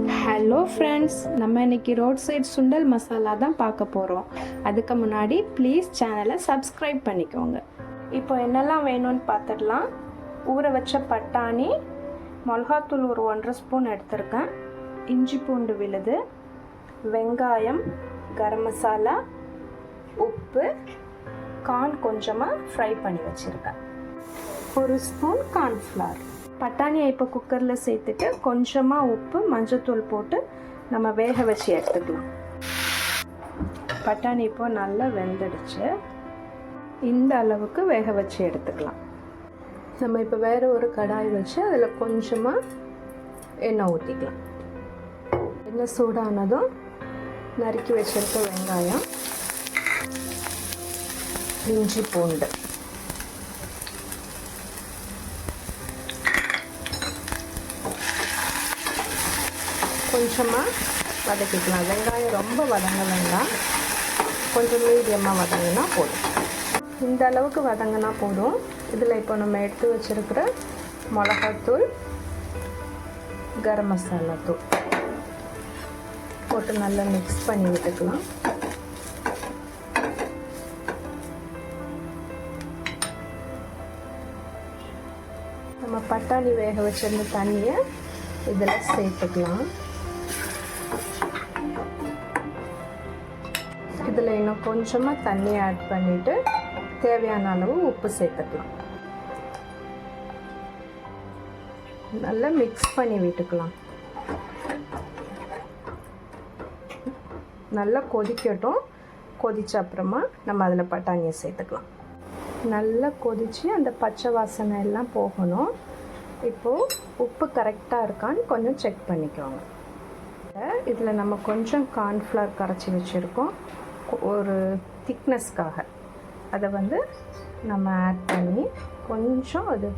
Hello friends, நம்ம இன்னைக்கு road side சுண்டல் மசாலா தான் பார்க்க போகிறோம். அதுக்கு முன்னாடி ப்ளீஸ் சேனலை சப்ஸ்கிரைப் பண்ணிக்கோங்க. இப்போ என்னெல்லாம் வேணும்னு பார்த்துடலாம். ஊற வச்ச பட்டாணி, மிளகாத்தூள் ஒரு 1.5 ஸ்பூன் எடுத்திருக்கேன், இஞ்சி பூண்டு விழுது, வெங்காயம், கரம் மசாலா, உப்பு, கார்ன் கொஞ்சமாக ஃப்ரை பண்ணி வச்சுருக்கேன், 1 ஸ்பூன் கார்ன்ஃப்ளவர். பட்டாணியை இப்போ குக்கரில் சேர்த்துட்டு கொஞ்சமாக உப்பு, மஞ்சத்தூள் போட்டு நம்ம வேக வச்சு எடுத்துக்கலாம். பட்டாணி இப்போ நல்லா வெந்துடுச்சு. இந்த அளவுக்கு வேக வச்சு எடுத்துக்கலாம். நம்ம இப்போ வேறு ஒரு கடாய் வச்சு அதில் கொஞ்சமாக எண்ணெய் ஊற்றிக்கலாம். எண்ணெய் சூடானதும் நறுக்கி வச்சுருக்க வெங்காயம், இஞ்சி பூண்டு, கொஞ்சமாக வதக்கிக்கலாம். வெங்காயம் ரொம்ப வதங்க வேண்டாம், கொஞ்சம் மீடியமாக வதங்கினா போதும். இந்த அளவுக்கு வதங்கினா போதும். இதில் இப்போ நம்ம எடுத்து வச்சுருக்கிற மிளகாத்தூள், கரம் மசாலா தூள் போட்டு நல்லா மிக்ஸ் பண்ணி விட்டுக்கலாம். நம்ம பட்டாணி வேக வச்சிருந்த தண்ணியை இதில் சேர்த்துக்கலாம். இதில் இன்னும் கொஞ்சமாக தண்ணி ஆட் பண்ணிவிட்டு தேவையான அளவு உப்பு சேர்த்துக்கலாம். நல்லா மிக்ஸ் பண்ணி விட்டுக்கலாம். நல்லா கொதிக்கட்டும். கொதிச்ச அப்புறமா நம்ம அதில் பட்டாணியை சேர்த்துக்கலாம். நல்லா கொதித்து அந்த பச்சை வாசனை எல்லாம் போகணும். இப்போது உப்பு கரெக்டாக இருக்கான்னு கொஞ்சம் செக் பண்ணிக்கோங்க. இதில் நம்ம கொஞ்சம் கார்ன்ஃப்ளவர் கரைச்சி வச்சுருக்கோம், ஒரு திக்னஸ்க்காக. அதை நம்ம ஆட் பண்ணி கொஞ்சம் அது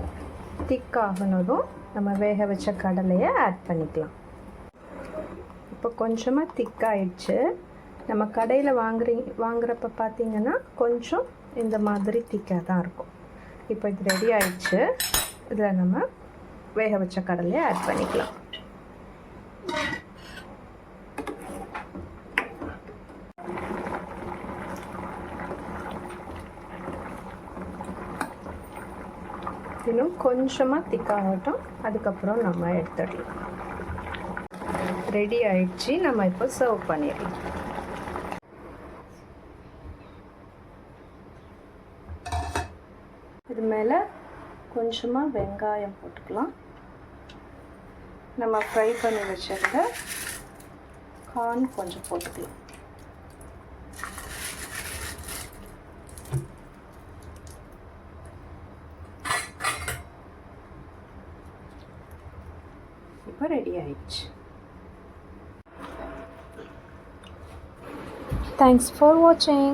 திக்காகனதும் நம்ம வேக வச்ச கடலையை ஆட் பண்ணிக்கலாம். இப்போ கொஞ்சமாக திக்காயிடுச்சு. நம்ம கடையில் வாங்குறப்ப பார்த்திங்கன்னா கொஞ்சம் இந்த மாதிரி திக்காக தான் இருக்கும். இப்போ இது ரெடி ஆயிடுச்சு. இதில் நம்ம வேக வச்ச கடலையை ஆட் பண்ணிக்கலாம். இன்னும் கொஞ்சமாக திக்காகட்டும், அதுக்கப்புறம் நம்ம எடுத்துடலாம். ரெடி ஆயிடுச்சு. நம்ம இப்போ சர்வ் பண்ணிடலாம். இது மேலே கொஞ்சமாக வெங்காயம் போட்டுக்கலாம். நம்ம ஃப்ரை பண்ணி வச்சிருந்த கார்ன் கொஞ்சம் போட்டுக்கலாம். இப்போ ரெடி ஆயிடுச்சு. Thanks for watching.